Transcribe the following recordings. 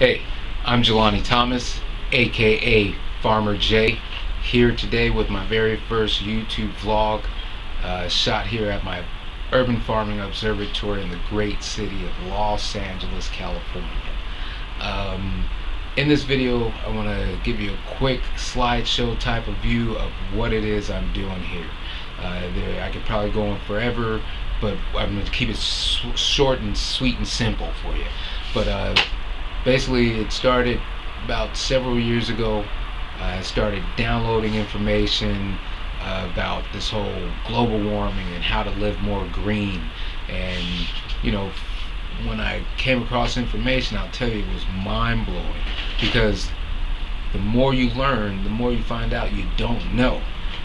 Hey, I'm Jelani Thomas, aka Farmer J, here today with my very first YouTube vlog, shot here at my Urban Farming Observatory in the great city of Los Angeles, California. In this video, I want to give you a quick slideshow type of view of what it is I'm doing here. I could probably go on forever, but I'm going to keep it short and sweet and simple for you. But basically, it started about several years ago. I started downloading information about this whole global warming and how to live more green. And you know, when I came across information, I'll tell you, it was mind-blowing, because the more you learn, the more you find out you don't know.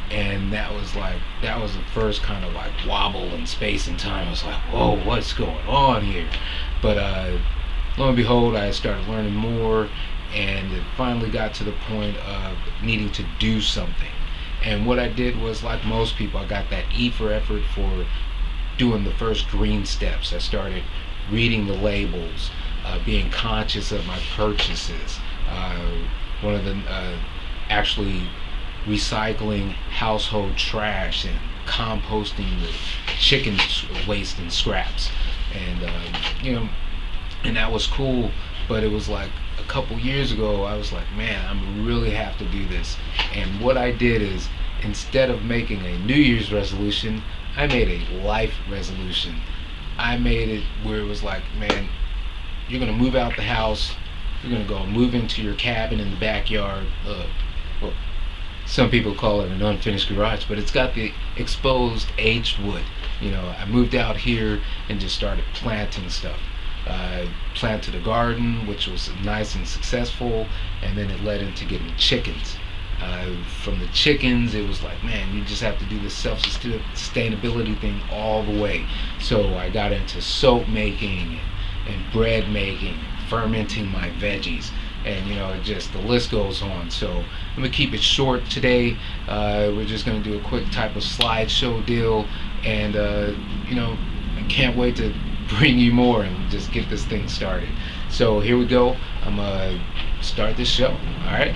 And that was the first kind of like wobble in space and time. I was like, whoa, what's going on here? But lo and behold, I started learning more, and it finally got to the point of needing to do something. And what I did was, like most people, I got that E for effort for doing the first green steps. I started reading the labels, being conscious of my purchases, actually recycling household trash and composting the chicken waste and scraps. And and that was cool. But it was like a couple years ago, I was like, man, I really have to do this. And what I did is, instead of making a New Year's resolution, I made a life resolution. I made it where it was like, man, you're gonna move out the house, you're gonna go move into your cabin in the backyard. Well, some people call it an unfinished garage, but it's got the exposed aged wood. I moved out here and just started planting stuff. I planted a garden, which was nice and successful, and then it led into getting chickens. From the chickens, it was like, man, you just have to do the self-sustainability thing all the way. So I got into soap making and bread making, fermenting my veggies, and just the list goes on. So I'm gonna keep it short today. We're just gonna do a quick type of slideshow deal, and I can't wait to bring you more and just get this thing started. So here we go. I'm gonna start this show. All right.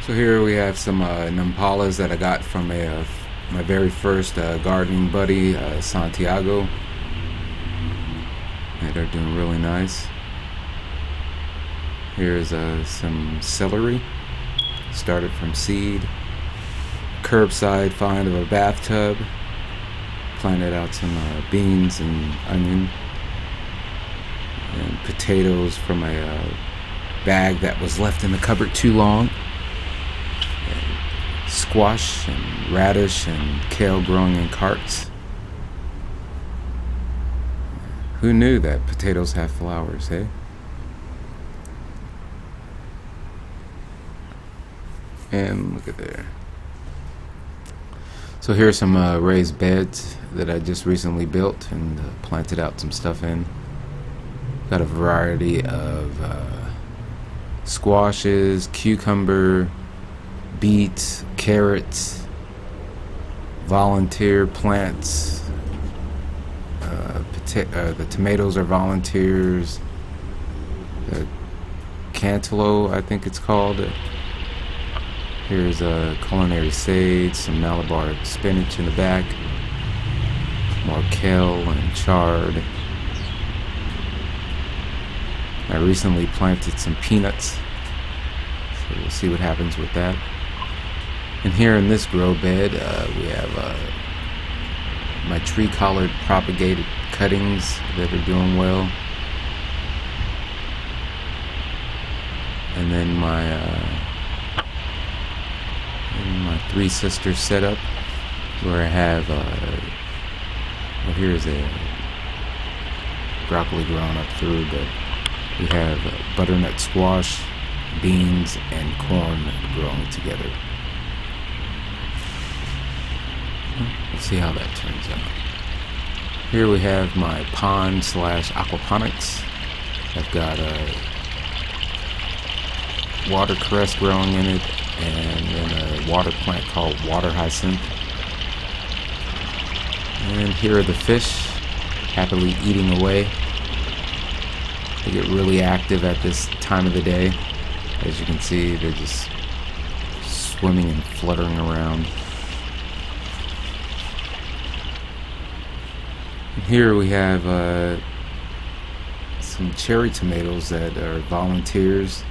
So here we have some Impalas that I got from my very first gardening buddy, Santiago. And they're doing really nice. Here's some celery, started from seed. Curbside find of a bathtub. Planted out some beans and onion, and potatoes from a bag that was left in the cupboard too long. And squash and radish and kale growing in carts. Who knew that potatoes have flowers, eh? And look at there. So here's some raised beds that I just recently built and planted out some stuff in. Got a variety of squashes, cucumber, beets, carrots, volunteer plants. The tomatoes are volunteers. The cantaloupe, I think it's called. Here's a culinary sage, some Malabar spinach in the back, more kale and chard. I recently planted some peanuts, so we'll see what happens with that. And here in this grow bed, we have my tree collard propagated cuttings that are doing well. And then my Three Sisters setup, where I have well, here's a broccoli growing up through, but we have butternut squash, beans, and corn growing together. Let's see how that turns out. Here we have my pond / aquaponics. I've got watercress growing in it, and then a water plant called water hyacinth. And here are the fish. happily eating away. They get really active at this time of the day. As you can see, they're just swimming and fluttering around. And here we have some cherry tomatoes that are volunteers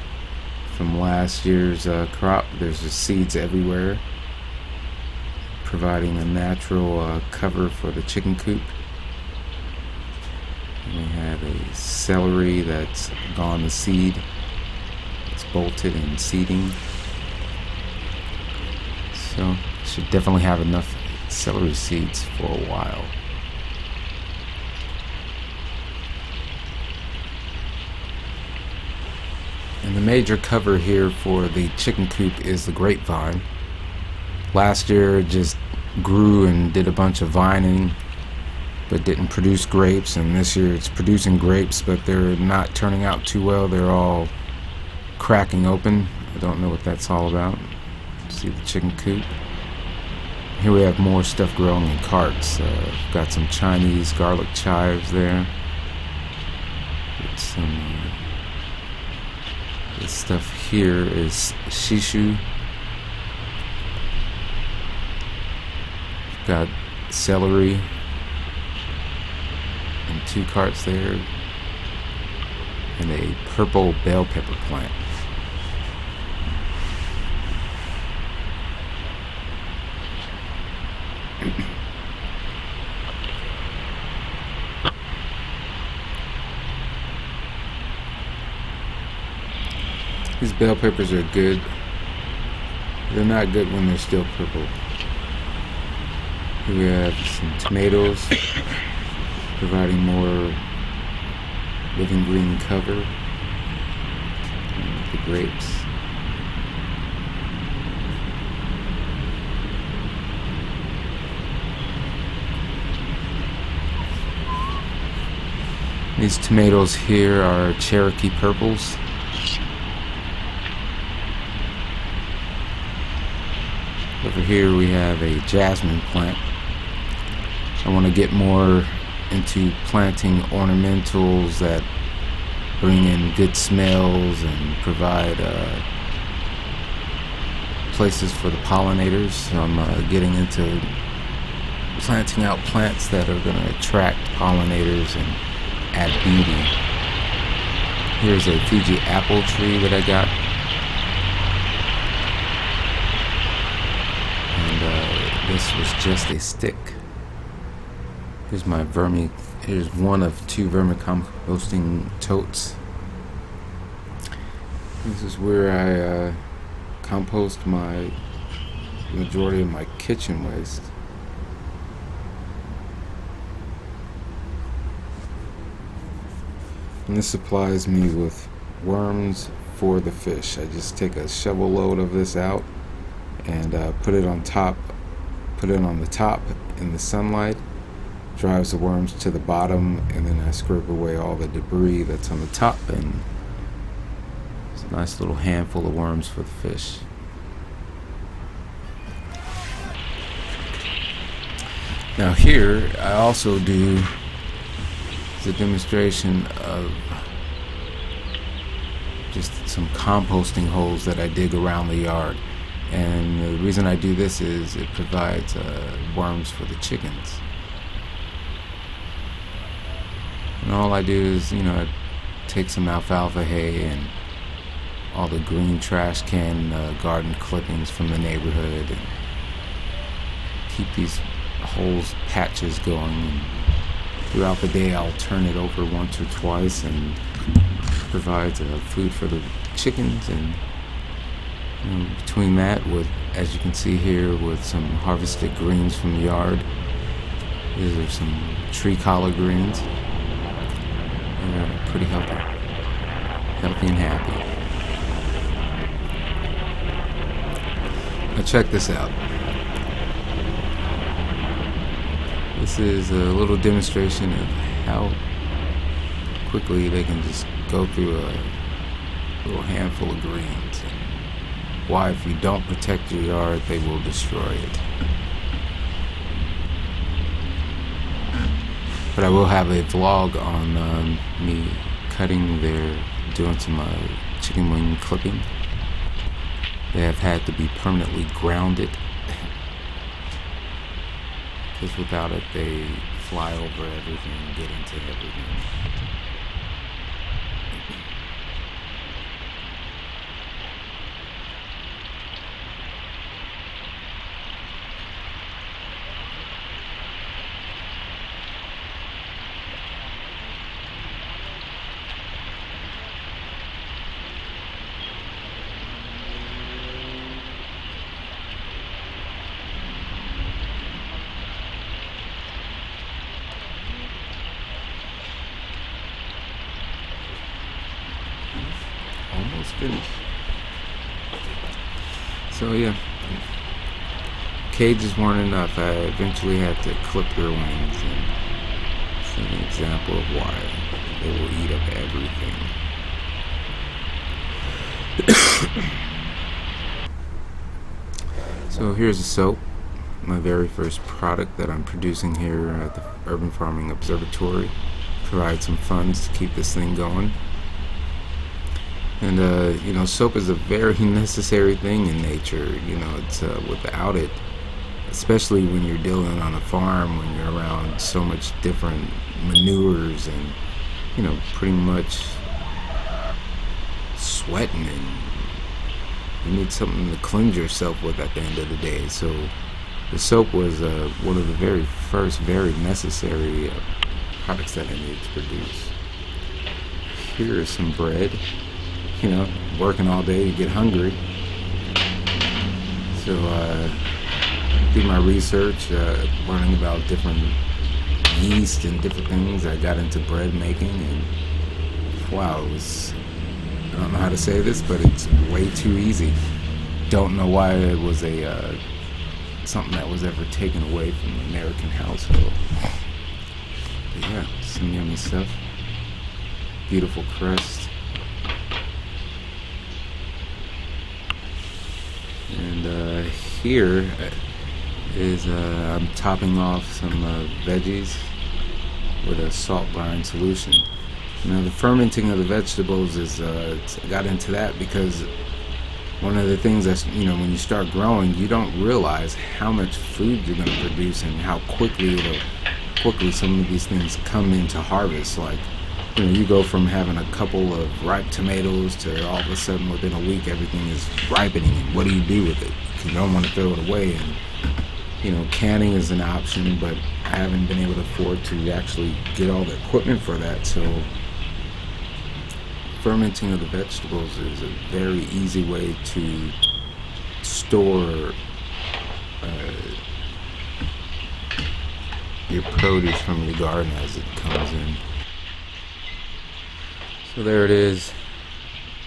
from last year's crop. There's just seeds everywhere, providing a natural cover for the chicken coop. And we have a celery that's gone to seed. It's bolted and seeding. So should definitely have enough celery seeds for a while. And the major cover here for the chicken coop is the grapevine. Last year it just grew and did a bunch of vining, but didn't produce grapes, and this year it's producing grapes, but they're not turning out too well. They're all cracking open. I don't know what that's all about. See the chicken coop. Here we have more stuff growing in carts. Got some Chinese garlic chives there. Get some. This stuff here is shishu. Got celery and 2 carts there, and a purple bell pepper plant. These bell peppers are good. They're not good when they're still purple. Here we have some tomatoes, providing more living green cover. And the grapes. These tomatoes here are Cherokee purples. Over here we have a jasmine plant. I want to get more into planting ornamentals that bring in good smells and provide places for the pollinators. So I'm getting into planting out plants that are going to attract pollinators and add beauty. Here's a Fuji apple tree that I got. This was just a stick. Here's my here's one of 2 vermicomposting totes. This is where I compost the majority of my kitchen waste. And this supplies me with worms for the fish. I just take a shovel load of this out and put it on the top in the sunlight, drives the worms to the bottom, and then I scrape away all the debris that's on the top, and it's a nice little handful of worms for the fish. Now here I also do a demonstration of just some composting holes that I dig around the yard. And the reason I do this is it provides worms for the chickens. And all I do is, I take some alfalfa hay and all the green trash can garden clippings from the neighborhood and keep these patches going. And throughout the day I'll turn it over once or twice, and provides food for the chickens. And between that, as you can see here, with some harvested greens from the yard, these are some tree collard greens, and they're pretty healthy and happy. Now check this out. This is a little demonstration of how quickly they can just go through a little handful of greens, and why, if you don't protect your yard, they will destroy it. But I will have a vlog on me doing some chicken wing clipping. They have had to be permanently grounded because without it they fly over everything and get into everything. Almost finished. So yeah, cages weren't enough. I eventually had to clip their wings, and it's an example of why they will eat up everything. So here's the soap, my very first product that I'm producing here at the Urban Farming Observatory. Provide some funds to keep this thing going. And you know, soap is a very necessary thing in nature. You know, it's without it, especially when you're dealing on a farm, when you're around so much different manures and, you know, pretty much sweating, and you need something to cleanse yourself with at the end of the day. So the soap was one of the very first, very necessary products that I needed to produce. Here is some bread. You know, working all day, you get hungry. So do my research, learning about different yeast and different things. I got into bread making, and wow, it was, I don't know how to say this, but it's way too easy. Don't know why it was a something that was ever taken away from the American household. But yeah, some yummy stuff. Beautiful crust. And here is I'm topping off some veggies with a salt brine solution. Now the fermenting of the vegetables is I got into that because one of the things that's, you know, when you start growing, you don't realize how much food you're going to produce and how quickly some of these things come into harvest. Like, you know, you go from having a couple of ripe tomatoes to all of a sudden within a week everything is ripening. And what do you do with it? You don't want to throw it away. And, you know, canning is an option, but I haven't been able to afford to actually get all the equipment for that. So fermenting of the vegetables is a very easy way to store your produce from your garden as it comes in. So there it is,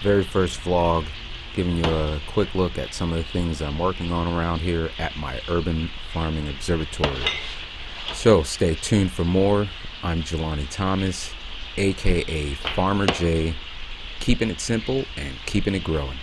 very first vlog, giving you a quick look at some of the things I'm working on around here at my Urban Farming Observatory. So stay tuned for more. I'm Jelani Thomas, aka Farmer J, keeping it simple and keeping it growing.